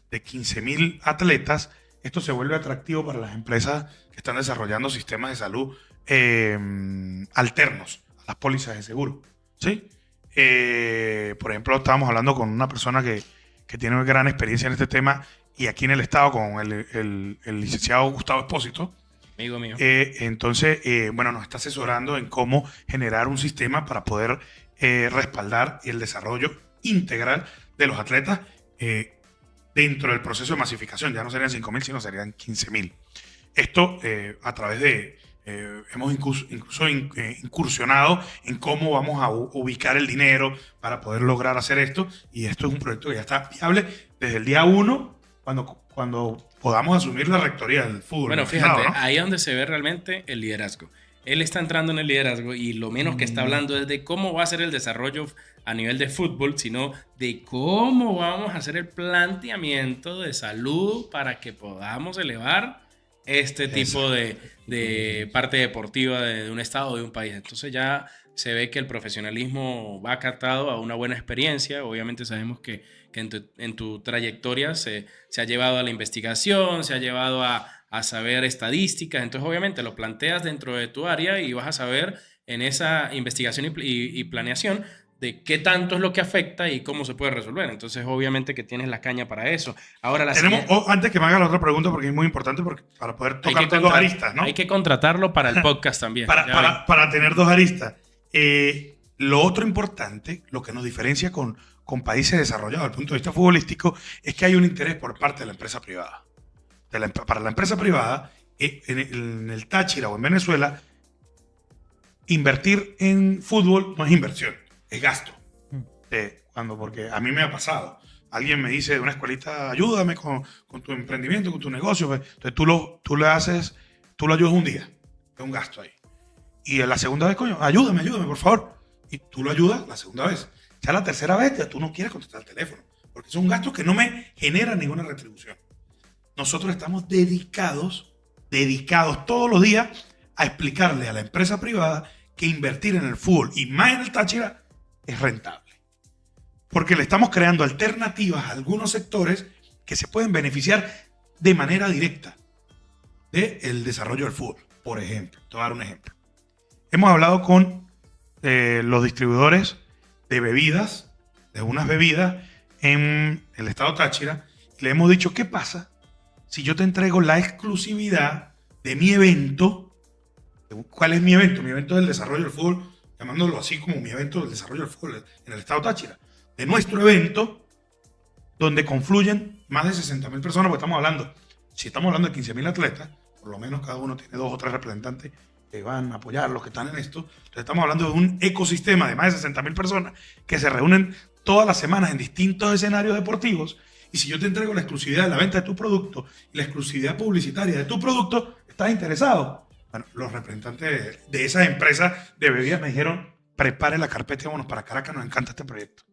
de 15.000 atletas, esto se vuelve atractivo para las empresas que están desarrollando sistemas de salud alternos a las pólizas de seguro, ¿sí? Por ejemplo, estábamos hablando con una persona que tiene gran experiencia en este tema y aquí en el estado con el licenciado Gustavo Espósito. Amigo mío. Entonces, bueno, nos está asesorando en cómo generar un sistema para poder respaldar el desarrollo integral de los atletas dentro del proceso de masificación. Ya no serían 5.000, sino serían 15.000. Esto a través de... hemos incluso incursionado en cómo vamos a ubicar el dinero para poder lograr hacer esto, y esto es un proyecto que ya está viable desde el día 1 cuando podamos asumir la rectoría del fútbol. Bueno, fíjate, ¿no? Ahí es donde se ve realmente el liderazgo. Él está entrando en el liderazgo y lo menos que está hablando es de cómo va a ser el desarrollo a nivel de fútbol, sino de cómo vamos a hacer el planteamiento de salud para que podamos elevar este tipo de parte deportiva de un estado o de un país. Entonces ya se ve que el profesionalismo va acartado a una buena experiencia. Obviamente sabemos que en tu trayectoria se ha llevado a la investigación, se ha llevado a saber estadísticas. Entonces obviamente lo planteas dentro de tu área y vas a saber en esa investigación y planeación de qué tanto es lo que afecta y cómo se puede resolver. Entonces, obviamente que tienes la caña para eso. Ahora, antes que me haga la otra pregunta, porque es muy importante para poder tocar dos aristas, ¿no? Hay que contratarlo para el podcast también. para tener dos aristas. Lo otro importante, lo que nos diferencia con países desarrollados desde el punto de vista futbolístico, es que hay un interés por parte de la empresa privada. Para la empresa privada, en el Táchira o en Venezuela, invertir en fútbol no es inversión, es gasto. Porque a mí me ha pasado. Alguien me dice de una escuelita, ayúdame con tu emprendimiento, con tu negocio. Entonces tú lo ayudas un día. Es un gasto ahí. Y la segunda vez, coño, ayúdame, por favor. Y tú lo ayudas la segunda vez. Ya la tercera vez ya tú no quieres contestar el teléfono. Porque es un gasto que no me genera ninguna retribución. Nosotros estamos dedicados todos los días a explicarle a la empresa privada que invertir en el fútbol y más en el Táchira es rentable. Porque le estamos creando alternativas a algunos sectores que se pueden beneficiar de manera directa del desarrollo del fútbol. Por ejemplo, te voy a dar un ejemplo. Hemos hablado con los distribuidores de bebidas, de unas bebidas en el estado Táchira, y le hemos dicho, ¿qué pasa si yo te entrego la exclusividad de mi evento? ¿Cuál es mi evento? Mi evento es el desarrollo del fútbol, llamándolo así como mi evento del desarrollo del fútbol en el estado Táchira. De nuestro evento, donde confluyen más de 60.000 personas, porque si estamos hablando de 15.000 atletas, por lo menos cada uno tiene 2 o 3 representantes que van a apoyar los que están en esto. Entonces estamos hablando de un ecosistema de más de 60.000 personas que se reúnen todas las semanas en distintos escenarios deportivos. Y si yo te entrego la exclusividad de la venta de tu producto y la exclusividad publicitaria de tu producto, ¿estás interesado? Bueno, los representantes de esas empresas de bebidas me dijeron, prepare la carpeta y vámonos para Caracas, nos encanta este proyecto.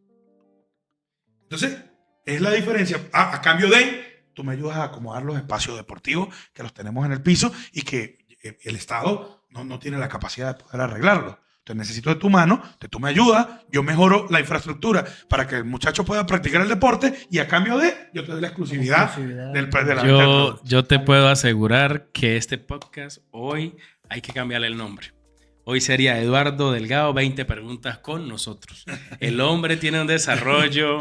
Entonces, es la diferencia. A cambio de, tú me ayudas a acomodar los espacios deportivos que los tenemos en el piso y que el Estado no tiene la capacidad de poder arreglarlo. Entonces necesito de tu mano, de tu me ayuda, yo mejoro la infraestructura para que el muchacho pueda practicar el deporte y a cambio de, yo te doy la exclusividad de la Yo te puedo asegurar que este podcast hoy hay que cambiarle el nombre. Hoy sería Eduardo Delgado, 20 preguntas con nosotros. El hombre tiene un desarrollo...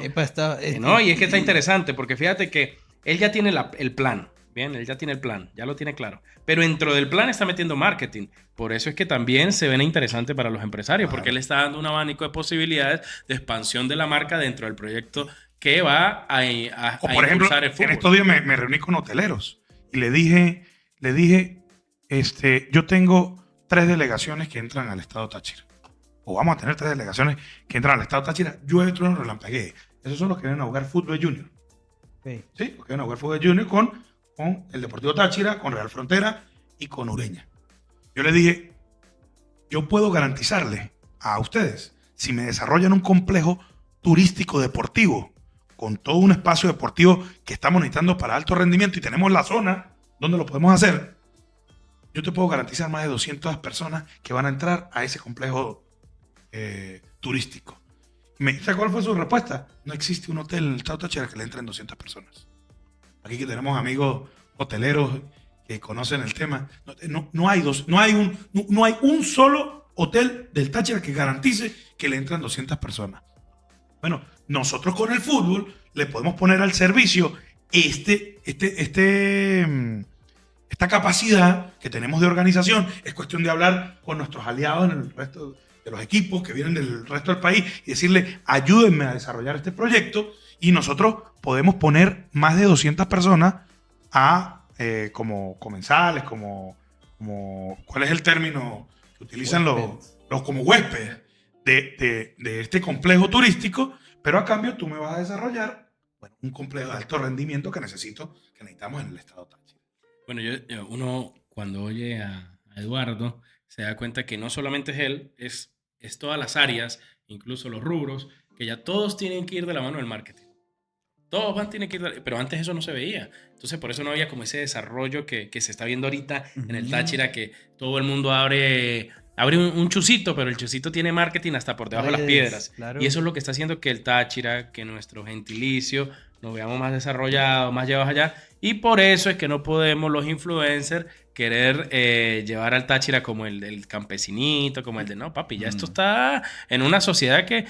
No, y es que está interesante porque fíjate que él ya tiene el plan. Bien, él ya tiene el plan, ya lo tiene claro. Pero dentro del plan está metiendo marketing. Por eso es que también se ven interesante para los empresarios, porque él está dando un abanico de posibilidades de expansión de la marca dentro del proyecto que va a por ejemplo, impulsar el fútbol. En estos días me reuní con hoteleros y le dije, yo tengo 3 delegaciones que entran al estado Táchira. O vamos a tener 3 delegaciones que entran al estado Táchira. Llueve, trueno, relampaguee. Esos son los que vienen a jugar fútbol junior. Okay. Sí, los que vienen a jugar fútbol junior con el Deportivo Táchira, con Real Frontera y con Ureña. Yo les dije, yo puedo garantizarle a ustedes, si me desarrollan un complejo turístico deportivo, con todo un espacio deportivo que estamos necesitando para alto rendimiento y tenemos la zona donde lo podemos hacer, yo te puedo garantizar más de 200 personas que van a entrar a ese complejo turístico. ¿Sabes cuál fue su respuesta? No existe un hotel en el estado Táchira que le entren 200 personas. Aquí que tenemos amigos hoteleros que conocen el tema. No hay un solo hotel del Táchira que garantice que le entran 200 personas. Bueno, nosotros con el fútbol le podemos poner al servicio esta capacidad que tenemos de organización. Es cuestión de hablar con nuestros aliados en el resto de los equipos que vienen del resto del país y decirle, ayúdenme a desarrollar este proyecto, y nosotros podemos poner más de 200 personas como comensales, como ¿cuál es el término que utilizan los como huéspedes de este complejo turístico? Pero a cambio tú me vas a desarrollar un complejo de alto rendimiento que necesitamos en el estado Táchira. Bueno, uno cuando oye a Eduardo se da cuenta que no solamente es él, es todas las áreas, incluso los rubros, que ya todos tienen que ir de la mano del marketing. Todos tienen que ir, pero antes eso no se veía. Entonces por eso no había como ese desarrollo que se está viendo ahorita en el Táchira, que todo el mundo abre un chucito, pero el chucito tiene marketing hasta por debajo de las piedras. Claro. Y eso es lo que está haciendo que el Táchira, que nuestro gentilicio, nos veamos más desarrollados, más llevados allá. Y por eso es que no podemos los influencers querer llevar al Táchira como el del campesinito, como el de no, papi, ya esto está en una sociedad que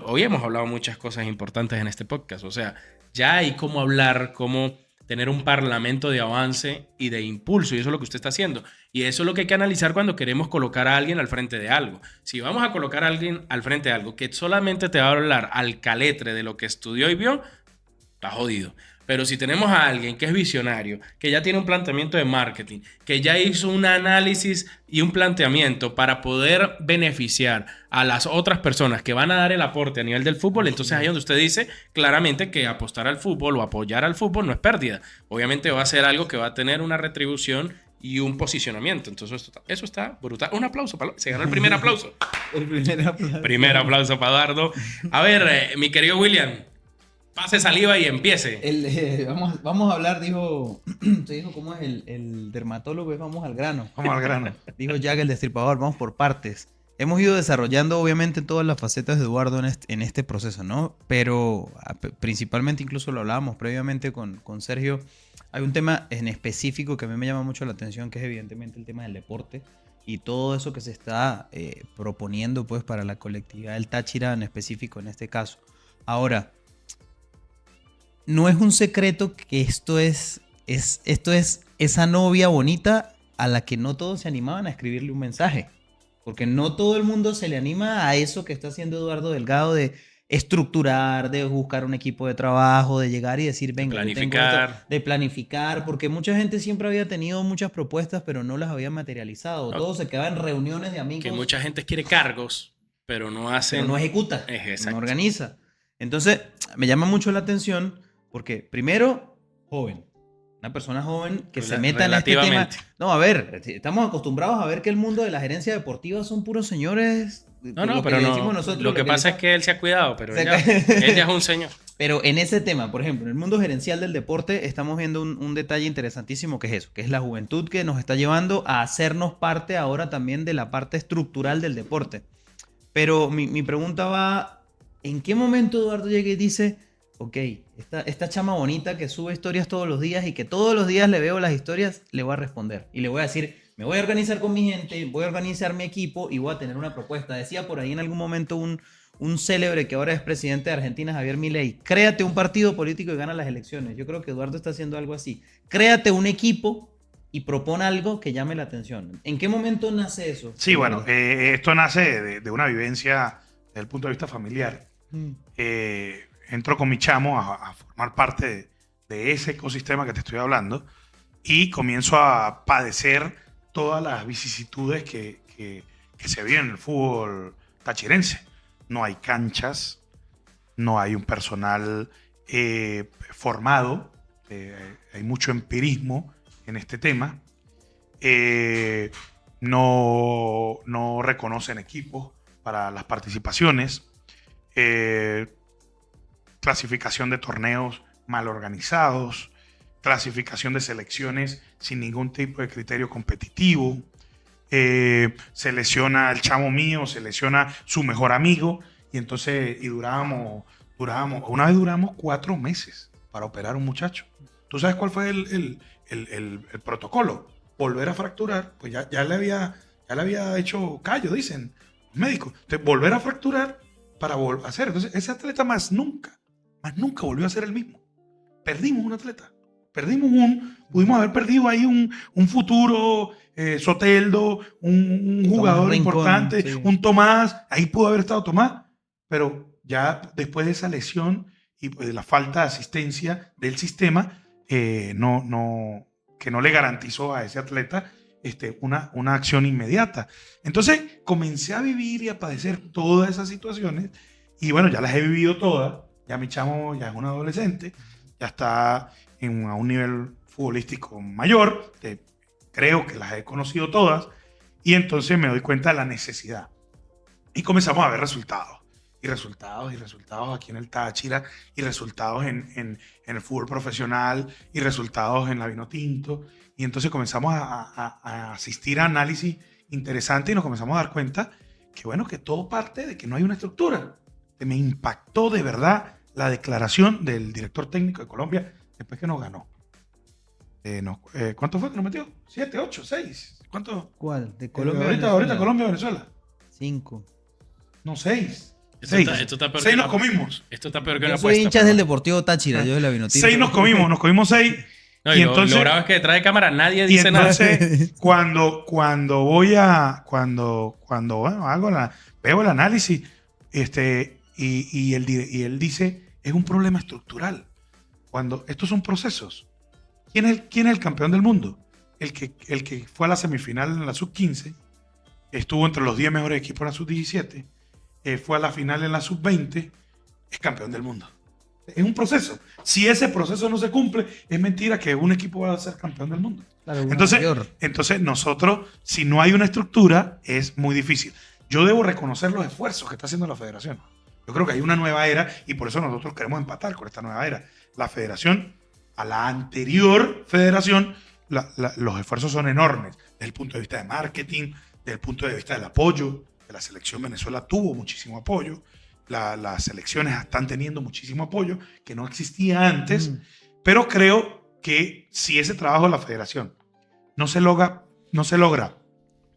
hoy hemos hablado muchas cosas importantes en este podcast. O sea, ya hay cómo hablar, cómo tener un parlamento de avance y de impulso, y eso es lo que usted está haciendo. Y eso es lo que hay que analizar cuando queremos colocar a alguien al frente de algo. Si vamos a colocar a alguien al frente de algo que solamente te va a hablar al caletre de lo que estudió y vio, está jodido. Pero si tenemos a alguien que es visionario, que ya tiene un planteamiento de marketing, que ya hizo un análisis y un planteamiento para poder beneficiar a las otras personas que van a dar el aporte a nivel del fútbol, entonces ahí es donde usted dice claramente que apostar al fútbol o apoyar al fútbol no es pérdida. Obviamente va a ser algo que va a tener una retribución y un posicionamiento. Entonces eso está brutal. Un aplauso. Se ganó el primer aplauso. Primer aplauso para Eduardo. A ver, mi querido William, pase saliva y empiece. Vamos a hablar, usted dijo cómo es el dermatólogo, vamos al grano. Vamos al grano. Dijo Jack el Destripador, vamos por partes. Hemos ido desarrollando obviamente todas las facetas de Eduardo en este proceso, ¿no? Pero principalmente, incluso lo hablábamos previamente con Sergio, hay un tema en específico que a mí me llama mucho la atención, que es evidentemente el tema del deporte y todo eso que se está proponiendo pues para la colectividad del Táchira en específico en este caso. Ahora, no es un secreto que esto es esa novia bonita a la que no todos se animaban a escribirle un mensaje. Porque no todo el mundo se le anima a eso que está haciendo Eduardo Delgado de estructurar, de buscar un equipo de trabajo, de llegar y decir, venga, de planificar, porque mucha gente siempre había tenido muchas propuestas, pero no las había materializado. Todo se quedaba en reuniones de amigos. Que mucha gente quiere cargos, pero no hacen... Pero no ejecuta, no organiza. Entonces, me llama mucho la atención porque, primero, joven. Una persona joven que se meta en este tema. No, a ver, estamos acostumbrados a ver que el mundo de la gerencia deportiva son puros señores. No, pero no. Nosotros, lo que pasa es que él se ha cuidado, pero él ya es un señor. Pero en ese tema, por ejemplo, en el mundo gerencial del deporte, estamos viendo un detalle interesantísimo que es eso, que es la juventud que nos está llevando a hacernos parte ahora también de la parte estructural del deporte. Pero mi pregunta va, ¿en qué momento Eduardo llega y dice, ok, esta chama bonita que sube historias todos los días y que todos los días le veo las historias, le voy a responder y le voy a decir, me voy a organizar con mi gente, voy a organizar mi equipo y voy a tener una propuesta? Decía por ahí en algún momento un célebre que ahora es presidente de Argentina, Javier Milei, créate un partido político y gana las elecciones. Yo creo que Eduardo está haciendo algo así. Créate un equipo y propone algo que llame la atención. ¿En qué momento nace eso? Sí, bueno, esto nace de una vivencia desde el punto de vista familiar. Entro con mi chamo a formar parte de ese ecosistema que te estoy hablando y comienzo a padecer todas las vicisitudes que se viven en el fútbol tachirense. No hay canchas, no hay un personal formado, hay mucho empirismo en este tema. No reconocen equipos para las participaciones. Clasificación de torneos mal organizados. Clasificación de selecciones sin ningún tipo de criterio competitivo. Se lesiona el chamo mío, se lesiona su mejor amigo y entonces durábamos, una vez duramos 4 meses para operar a un muchacho. ¿Tú sabes cuál fue el protocolo? Volver a fracturar, pues ya le había hecho callo, dicen los médicos. Entonces, volver a fracturar para volver a hacer. Entonces, ese atleta más nunca volvió a ser el mismo. Perdimos un atleta. Pudimos haber perdido ahí un futuro Soteldo, un jugador Rincón, importante, sí. un Tomás, ahí pudo haber estado Tomás, pero ya después de esa lesión y de la falta de asistencia del sistema, que no le garantizó a ese atleta una acción inmediata. Entonces comencé a vivir y a padecer todas esas situaciones y bueno, ya las he vivido todas. Ya mi chamo ya es un adolescente, ya está a un nivel futbolístico mayor, creo que las he conocido todas, y entonces me doy cuenta de la necesidad. Y comenzamos a ver resultados aquí en el Táchira, y resultados en el fútbol profesional, y resultados en la Vinotinto, y entonces comenzamos a asistir a análisis interesantes y nos comenzamos a dar cuenta que bueno, que todo parte de que no hay una estructura. Me impactó de verdad la declaración del director técnico de Colombia después que nos ganó. ¿Cuánto fue que nos metió? 7, 8, 6. ¿Cuánto? ¿Cuál? ¿De Colombia? Ahorita Colombia, Venezuela. 5. No, 6. Esto está peor 6 que nos comimos. Esto está peor que Yo una soy apuesta. hincha pero- del Deportivo Táchira, yo de la Vinotinto. 6 nos comimos 6. No, y y entonces, lo grave es que detrás de cámara nadie y dice nada. entonces cuando veo el análisis, y él dice, es un problema estructural. Cuando estos son procesos. ¿Quién es el campeón del mundo? El que fue a la semifinal en la sub-15, estuvo entre los 10 mejores equipos en la sub-17, fue a la final en la sub-20, es campeón del mundo. Es un proceso. Si ese proceso no se cumple, es mentira que un equipo va a ser campeón del mundo. Claro, una Entonces mayor. nosotros, si no hay una estructura, es muy difícil. Yo debo reconocer los esfuerzos que está haciendo la federación. Yo creo que hay una nueva era y por eso nosotros queremos empatar con esta nueva era. La federación, a la anterior federación, los esfuerzos son enormes desde el punto de vista de marketing, desde el punto de vista del apoyo. La selección Venezuela tuvo muchísimo apoyo. Las selecciones están teniendo muchísimo apoyo que no existía antes. Pero creo que si ese trabajo de la federación no se logra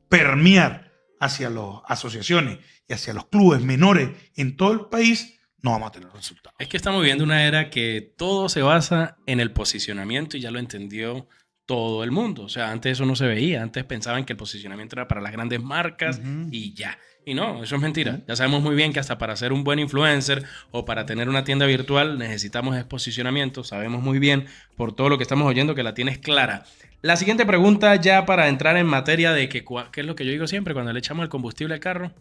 permear hacia las asociaciones y hacia los clubes menores en todo el país, no vamos a tener resultados. Es que estamos viviendo una era que todo se basa en el posicionamiento y ya lo entendió todo el mundo. O sea, antes eso no se veía. Antes pensaban que el posicionamiento era para las grandes marcas y ya. Y no, eso es mentira. Ya sabemos muy bien que hasta para ser un buen influencer o para tener una tienda virtual necesitamos ese posicionamiento. Sabemos muy bien por todo lo que estamos oyendo que la tienes clara. La siguiente pregunta ya para entrar en materia de ¿qué es lo que yo digo siempre cuando le echamos el combustible al carro?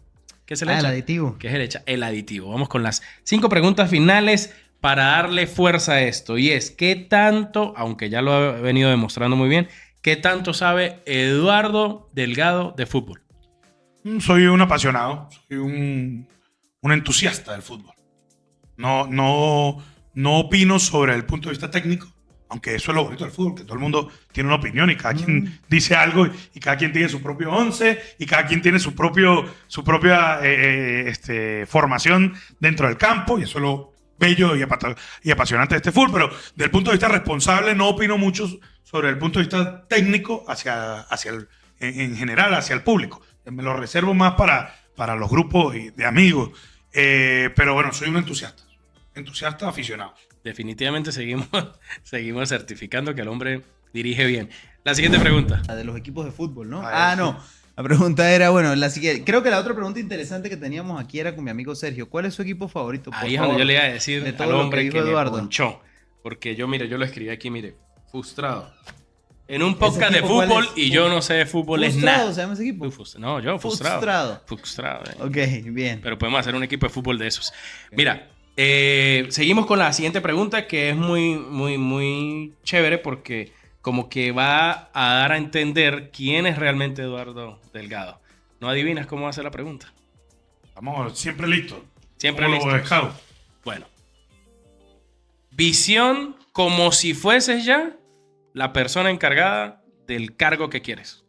¿Qué se le echa? El aditivo. ¿Qué es el aditivo? Vamos con las 5 preguntas finales para darle fuerza a esto. Y es, ¿qué tanto, aunque ya lo ha venido demostrando muy bien, qué tanto sabe Eduardo Delgado de fútbol? Soy un apasionado, soy un entusiasta del fútbol. No opino sobre el punto de vista técnico, Aunque eso es lo bonito del fútbol, que todo el mundo tiene una opinión y cada quien dice algo y cada quien tiene su propio once y cada quien tiene su propia formación dentro del campo y eso es lo bello y apasionante de este fútbol. Pero desde el punto de vista responsable no opino mucho sobre el punto de vista técnico en general hacia el público. Me lo reservo más para los grupos de amigos. Pero bueno, soy un entusiasta aficionado. Definitivamente seguimos certificando que el hombre dirige bien. La siguiente pregunta. La de los equipos de fútbol, ¿no? Ah, No. La pregunta era, bueno, la siguiente. Creo que la otra pregunta interesante que teníamos aquí era con mi amigo Sergio. ¿Cuál es su equipo favorito? Ahí es donde yo le iba a decir de todo al lo hombre que que dijo me Eduardo. ponchó. Porque yo lo escribí aquí, frustrado. En un ¿Ese podcast de equipo cuál fútbol es? y yo no sé de fútbol es ¿Frustrado nada. se llama ese equipo? No, yo frustrado. Frustrado. Frustrado. Ok, bien. Pero podemos hacer un equipo de fútbol de esos. Mira, seguimos con la siguiente pregunta que es muy, muy, muy chévere porque como que va a dar a entender quién es realmente Eduardo Delgado. ¿No adivinas cómo va a ser la pregunta? Estamos siempre listos. Siempre Como los listos. scouts. Bueno. Visión como si fueses ya la persona encargada del cargo que quieres.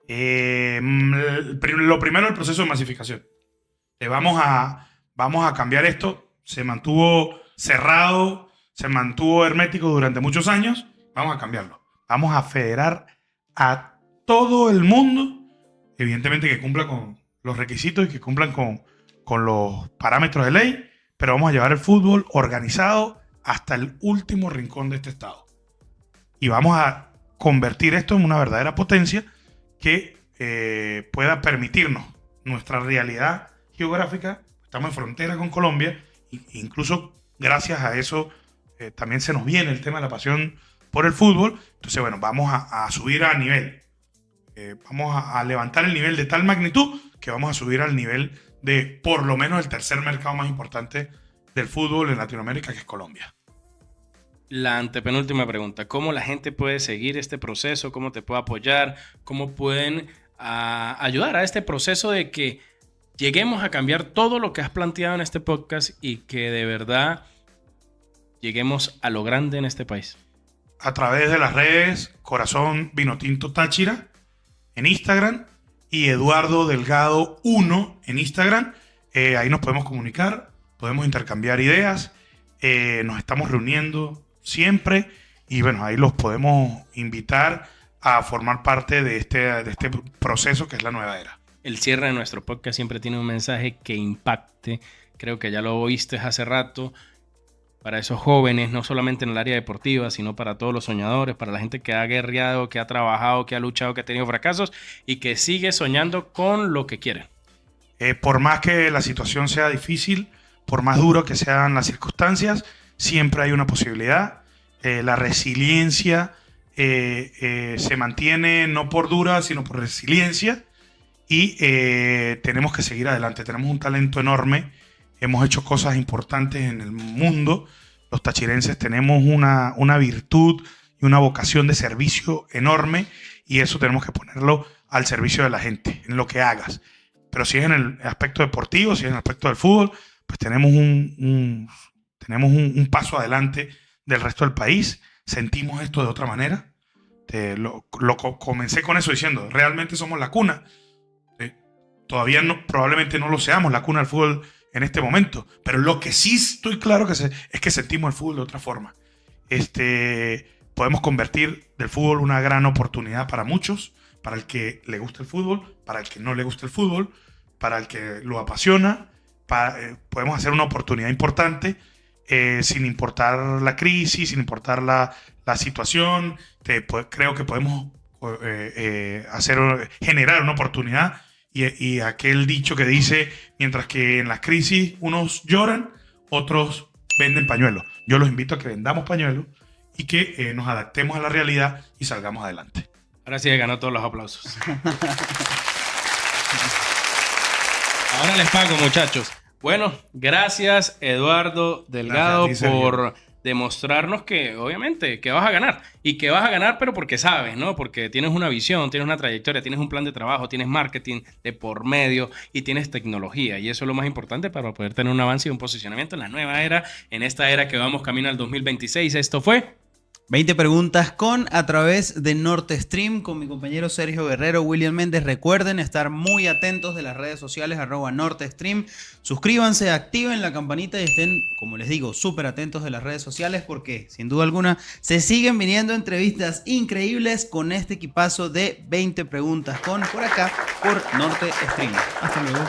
Lo primero, el proceso de masificación. Vamos a cambiar esto. Se mantuvo cerrado, se mantuvo hermético durante muchos años. Vamos a cambiarlo. Vamos a federar a todo el mundo, evidentemente que cumpla con los requisitos y que cumplan con los parámetros de ley, pero vamos a llevar el fútbol organizado hasta el último rincón de este estado. Y vamos a convertir esto en una verdadera potencia que pueda permitirnos nuestra realidad geográfica. Estamos en frontera con Colombia e incluso gracias a eso también se nos viene el tema de la pasión por el fútbol. Entonces, bueno, vamos a subir a nivel. Vamos a levantar el nivel de tal magnitud que vamos a subir al nivel de por lo menos el tercer mercado más importante del fútbol en Latinoamérica, que es Colombia. La antepenúltima pregunta. ¿Cómo la gente puede seguir este proceso? ¿Cómo te puede apoyar? ¿Cómo pueden ayudar a este proceso de que lleguemos a cambiar todo lo que has planteado en este podcast y que de verdad lleguemos a lo grande en este país? A través de las redes Corazón Vinotinto Táchira en Instagram y Eduardo Delgado 1 en Instagram. Ahí nos podemos comunicar, podemos intercambiar ideas, nos estamos reuniendo siempre y bueno, ahí los podemos invitar a formar parte de este proceso que es la nueva era. El cierre de nuestro podcast siempre tiene un mensaje que impacte. Creo que ya lo oíste hace rato. Para esos jóvenes, no solamente en el área deportiva, sino para todos los soñadores, para la gente que ha guerreado, que ha trabajado, que ha luchado, que ha tenido fracasos y que sigue soñando con lo que quiere. Por más que la situación sea difícil, por más duro que sean las circunstancias, siempre hay una posibilidad. La resiliencia se mantiene no por dura, sino por resiliencia y tenemos que seguir adelante. Tenemos un talento enorme. Hemos hecho cosas importantes en el mundo. Los tachirenses tenemos una virtud y una vocación de servicio enorme y eso tenemos que ponerlo al servicio de la gente, en lo que hagas. Pero si es en el aspecto deportivo, si es en el aspecto del fútbol, pues tenemos un paso adelante del resto del país. Sentimos esto de otra manera. Comencé con eso diciendo, realmente somos la cuna. Todavía probablemente no lo seamos, la cuna del fútbol en este momento, pero lo que sí estoy claro es que sentimos el fútbol de otra forma. Podemos convertir del fútbol una gran oportunidad para muchos, para el que le gusta el fútbol, para el que no le gusta el fútbol, para el que lo apasiona. Podemos hacer una oportunidad importante sin importar la crisis, sin importar la situación. Creo que podemos generar una oportunidad. Y aquel dicho que dice, mientras que en las crisis unos lloran, otros venden pañuelos. Yo los invito a que vendamos pañuelos y que nos adaptemos a la realidad y salgamos adelante. Ahora sí ganó todos los aplausos. Ahora les pago, muchachos. Bueno, gracias Eduardo Delgado por demostrarnos que obviamente que vas a ganar y que vas a ganar pero porque sabes, ¿no? Porque tienes una visión, tienes una trayectoria, tienes un plan de trabajo, tienes marketing de por medio y tienes tecnología y eso es lo más importante para poder tener un avance y un posicionamiento en la nueva era, en esta era que vamos camino al 2026. Esto fue 20 preguntas a través de Norte Stream con mi compañero Sergio Guerrero, William Méndez. Recuerden estar muy atentos de las redes sociales @Norte Stream. Suscríbanse, activen la campanita y estén, como les digo, súper atentos de las redes sociales porque sin duda alguna se siguen viniendo entrevistas increíbles con este equipazo de 20 preguntas por acá por Norte Stream. Hasta luego.